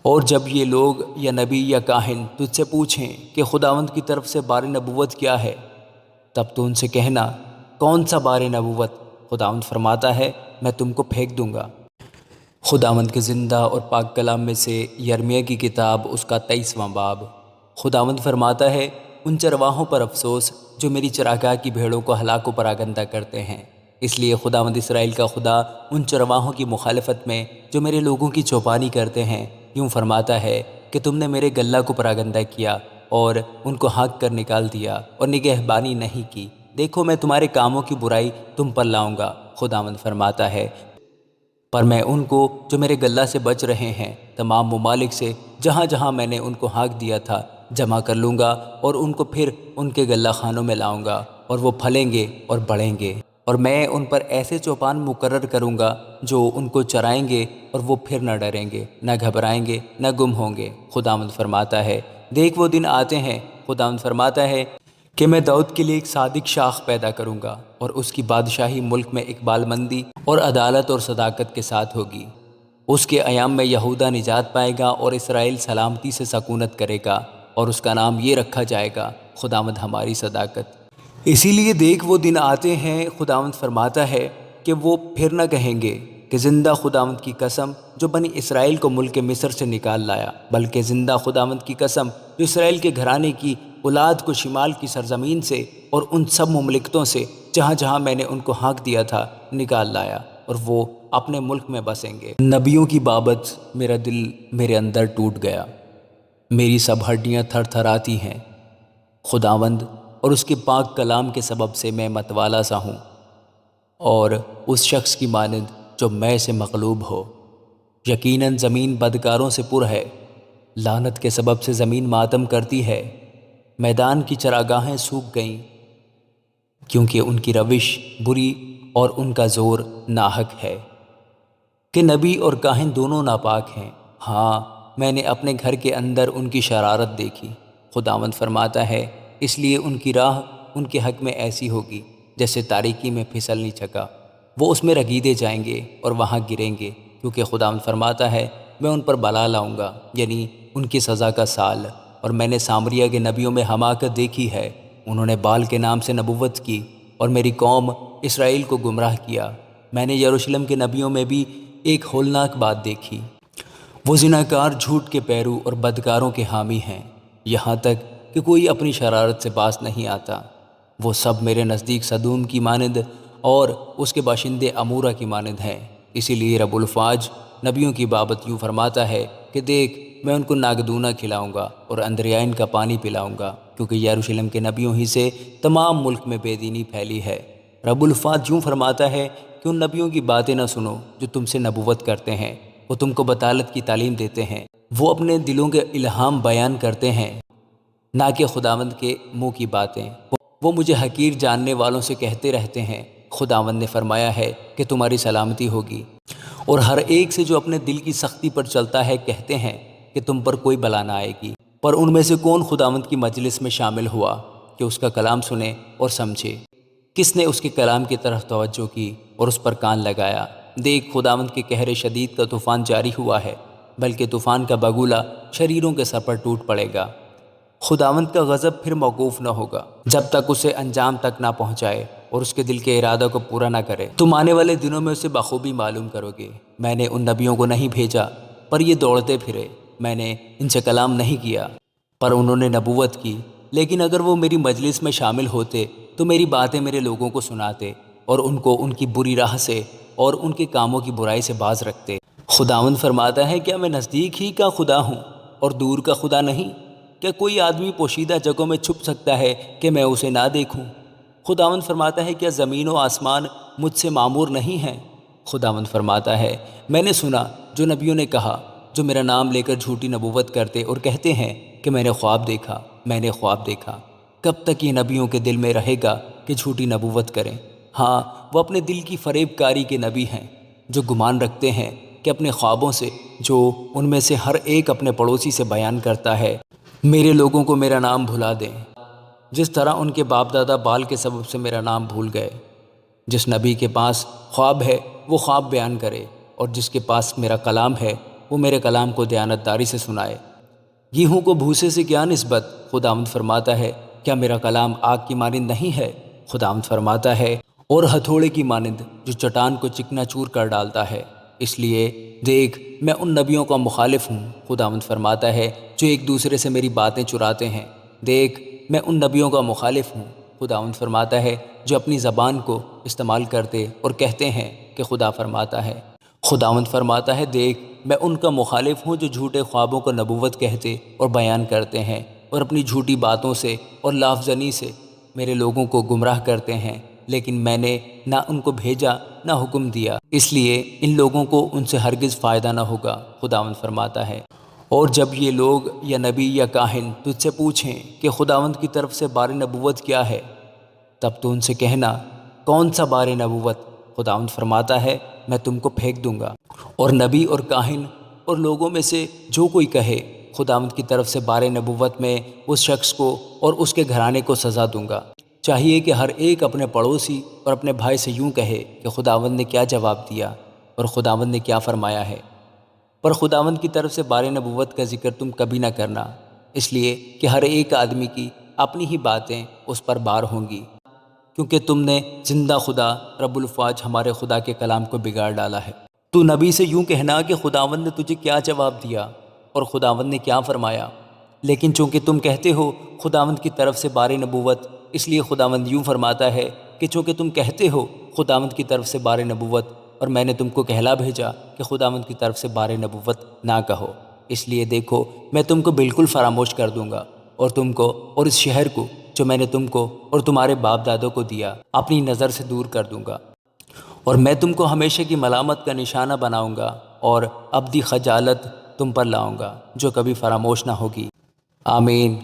اور جب یہ لوگ یا نبی یا کاہن تجھ سے پوچھیں کہ خداوند کی طرف سے بار نبوت کیا ہے، تب تو ان سے کہنا کون سا بار نبوت؟ خداوند فرماتا ہے میں تم کو پھینک دوں گا۔ خداوند کے زندہ اور پاک کلام میں سے یرمیہ کی کتاب اس کا 23واں باب۔ خداوند فرماتا ہے ان چرواہوں پر افسوس جو میری چراگاہ کی بھیڑوں کو ہلاک و پراگندہ کرتے ہیں۔ اس لیے خداوند اسرائیل کا خدا ان چرواہوں کی مخالفت میں جو میرے لوگوں کی چوپانی کرتے ہیں یوں فرماتا ہے کہ تم نے میرے گلہ کو پراگندہ کیا اور ان کو ہانک کر نکال دیا اور نگہبانی نہیں کی۔ دیکھو میں تمہارے کاموں کی برائی تم پر لاؤں گا، خداوند فرماتا ہے، پر میں ان کو جو میرے گلہ سے بچ رہے ہیں تمام ممالک سے جہاں جہاں میں نے ان کو ہانک دیا تھا جمع کر لوں گا اور ان کو پھر ان کے گلہ خانوں میں لاؤں گا، اور وہ پھلیں گے اور بڑھیں گے، اور میں ان پر ایسے چوپان مقرر کروں گا جو ان کو چرائیں گے اور وہ پھر نہ ڈریں گے، نہ گھبرائیں گے، نہ گم ہوں گے۔ خداوند فرماتا ہے دیکھ وہ دن آتے ہیں، خداوند فرماتا ہے کہ میں داؤد کے لیے ایک صادق شاخ پیدا کروں گا اور اس کی بادشاہی ملک میں اقبال مندی اور عدالت اور صداقت کے ساتھ ہوگی۔ اس کے ایام میں یہودا نجات پائے گا اور اسرائیل سلامتی سے سکونت کرے گا، اور اس کا نام یہ رکھا جائے گا خداوند ہماری صداقت۔ اسی لیے دیکھ وہ دن آتے ہیں، خداوند فرماتا ہے کہ وہ پھر نہ کہیں گے کہ زندہ خداوند کی قسم جو بنی اسرائیل کو ملک مصر سے نکال لایا، بلکہ زندہ خداوند کی قسم جو اسرائیل کے گھرانے کی اولاد کو شمال کی سرزمین سے اور ان سب مملکتوں سے جہاں جہاں میں نے ان کو ہانک دیا تھا نکال لایا، اور وہ اپنے ملک میں بسیں گے۔ نبیوں کی بابت میرا دل میرے اندر ٹوٹ گیا، میری سب ہڈیاں تھر تھراتی ہیں۔ خداوند اور اس کے پاک کلام کے سبب سے میں متوالا سا ہوں، اور اس شخص کی مانند جو میں سے مغلوب ہو۔ یقیناً زمین بدکاروں سے پر ہے، لعنت کے سبب سے زمین ماتم کرتی ہے، میدان کی چراگاہیں سوکھ گئیں، کیونکہ ان کی روش بری اور ان کا زور ناحق ہے، کہ نبی اور کاہن دونوں ناپاک ہیں۔ ہاں میں نے اپنے گھر کے اندر ان کی شرارت دیکھی، خداوند فرماتا ہے، اس لیے ان کی راہ ان کے حق میں ایسی ہوگی جیسے تاریکی میں پھسلنی چکا، وہ اس میں رگیدے جائیں گے اور وہاں گریں گے، کیونکہ خداوند فرماتا ہے میں ان پر بلا لاؤں گا، یعنی ان کی سزا کا سال۔ اور میں نے سامریہ کے نبیوں میں حماقت دیکھی ہے، انہوں نے بال کے نام سے نبوت کی اور میری قوم اسرائیل کو گمراہ کیا۔ میں نے یروشلم کے نبیوں میں بھی ایک ہولناک بات دیکھی، وہ زناکار، جھوٹ کے پیرو اور بدکاروں کے حامی ہیں، یہاں تک کہ کوئی اپنی شرارت سے باز نہیں آتا۔ وہ سب میرے نزدیک سدوم کی مانند اور اس کے باشندے امورہ کی مانند ہیں۔ اسی لیے رب الفاج نبیوں کی بابت یوں فرماتا ہے کہ دیکھ میں ان کو ناگدونا کھلاؤں گا اور اندریائن کا پانی پلاؤں گا، کیونکہ یروشلم کے نبیوں ہی سے تمام ملک میں بے دینی پھیلی ہے۔ رب الفاظ یوں فرماتا ہے کہ ان نبیوں کی باتیں نہ سنو جو تم سے نبوت کرتے ہیں، وہ تم کو بطالت کی تعلیم دیتے ہیں، وہ اپنے دلوں کے الہام بیان کرتے ہیں، نہ کہ خداوند کے منہ کی باتیں۔ وہ مجھے حقیر جاننے والوں سے کہتے رہتے ہیں، خداوند نے فرمایا ہے کہ تمہاری سلامتی ہوگی، اور ہر ایک سے جو اپنے دل کی سختی پر چلتا ہے کہتے ہیں کہ تم پر کوئی بلا نہ آئے گی۔ پر ان میں سے کون خداوند کی مجلس میں شامل ہوا کہ اس کا کلام سنے اور سمجھے؟ کس نے اس کے کلام کی طرف توجہ کی اور اس پر کان لگایا؟ دیکھ خداوند کے قہر شدید کا طوفان جاری ہوا ہے، بلکہ طوفان کا بگولہ شریروں کے سر پر ٹوٹ پڑے گا۔ خداوند کا غضب پھر موقوف نہ ہوگا جب تک اسے انجام تک نہ پہنچائے اور اس کے دل کے ارادہ کو پورا نہ کرے۔ تم آنے والے دنوں میں اسے بخوبی معلوم کرو گے۔ میں نے ان نبیوں کو نہیں بھیجا پر یہ دوڑتے پھرے، میں نے ان سے کلام نہیں کیا پر انہوں نے نبوت کی، لیکن اگر وہ میری مجلس میں شامل ہوتے تو میری باتیں میرے لوگوں کو سناتے اور ان کو ان کی بری راہ سے اور ان کے کاموں کی برائی سے باز رکھتے۔ خداوند فرماتا ہے کیا میں نزدیک ہی کا خدا ہوں اور دور کا خدا نہیں؟ کیا کوئی آدمی پوشیدہ جگہوں میں چھپ سکتا ہے کہ میں اسے نہ دیکھوں؟ خداوند فرماتا ہے کیا زمین و آسمان مجھ سے معمور نہیں ہیں؟ خداوند فرماتا ہے میں نے سنا جو نبیوں نے کہا جو میرا نام لے کر جھوٹی نبوت کرتے اور کہتے ہیں کہ میں نے خواب دیکھا، میں نے خواب دیکھا۔ کب تک یہ نبیوں کے دل میں رہے گا کہ جھوٹی نبوت کریں؟ ہاں وہ اپنے دل کی فریب کاری کے نبی ہیں جو گمان رکھتے ہیں کہ اپنے خوابوں سے، جو ان میں سے ہر ایک اپنے پڑوسی سے بیان کرتا ہے، میرے لوگوں کو میرا نام بھلا دیں، جس طرح ان کے باپ دادا بال کے سبب سے میرا نام بھول گئے۔ جس نبی کے پاس خواب ہے وہ خواب بیان کرے، اور جس کے پاس میرا کلام ہے وہ میرے کلام کو دیانتداری سے سنائے۔ گیہوں کو بھوسے سے کیا نسبت؟ خداوند فرماتا ہے کیا میرا کلام آگ کی مانند نہیں ہے؟ خداوند فرماتا ہے اور ہتھوڑے کی مانند جو چٹان کو چکنا چور کر ڈالتا ہے۔ اس لیے دیکھ میں ان نبیوں کا مخالف ہوں، خداوند فرماتا ہے جو ایک دوسرے سے میری باتیں چراتے ہیں۔ دیکھ میں ان نبیوں کا مخالف ہوں، خداوند فرماتا ہے جو اپنی زبان کو استعمال کرتے اور کہتے ہیں کہ خدا فرماتا ہے۔ خداوند فرماتا ہے دیکھ میں ان کا مخالف ہوں جو جھوٹے خوابوں کو نبوت کہتے اور بیان کرتے ہیں اور اپنی جھوٹی باتوں سے اور لافزنی سے میرے لوگوں کو گمراہ کرتے ہیں، لیکن میں نے نہ ان کو بھیجا نہ حکم دیا، اس لیے ان لوگوں کو ان سے ہرگز فائدہ نہ ہوگا، خداوند فرماتا ہے۔ اور جب یہ لوگ یا نبی یا کاہن تجھ سے پوچھیں کہ خداوند کی طرف سے بار نبوت کیا ہے، تب تو ان سے کہنا کون سا بار نبوت؟ خداوند فرماتا ہے میں تم کو پھینک دوں گا، اور نبی اور کاہن اور لوگوں میں سے جو کوئی کہے خداوند کی طرف سے بار نبوت میں اس شخص کو اور اس کے گھرانے کو سزا دوں گا۔ چاہیے کہ ہر ایک اپنے پڑوسی اور اپنے بھائی سے یوں کہے کہ خداوند نے کیا جواب دیا اور خداوند نے کیا فرمایا ہے، پر خداوند کی طرف سے بار نبوت کا ذکر تم کبھی نہ کرنا، اس لیے کہ ہر ایک آدمی کی اپنی ہی باتیں اس پر بار ہوں گی، کیونکہ تم نے زندہ خدا رب الفواج ہمارے خدا کے کلام کو بگاڑ ڈالا ہے۔ تو نبی سے یوں کہنا کہ خداوند نے تجھے کیا جواب دیا اور خداوند نے کیا فرمایا، لیکن چونکہ تم کہتے ہو خداوند کی طرف سے بار نبوت، اس لیے خداوند یوں فرماتا ہے کہ چونکہ تم کہتے ہو خداوند کی طرف سے بار نبوت اور میں نے تم کو کہلا بھیجا کہ خداوند کی طرف سے بار نبوت نہ کہو، اس لیے دیکھو میں تم کو بالکل فراموش کر دوں گا اور تم کو اور اس شہر کو جو میں نے تم کو اور تمہارے باپ دادوں کو دیا اپنی نظر سے دور کر دوں گا، اور میں تم کو ہمیشہ کی ملامت کا نشانہ بناؤں گا اور ابدی خجالت تم پر لاؤں گا جو کبھی فراموش نہ ہوگی۔ آمین۔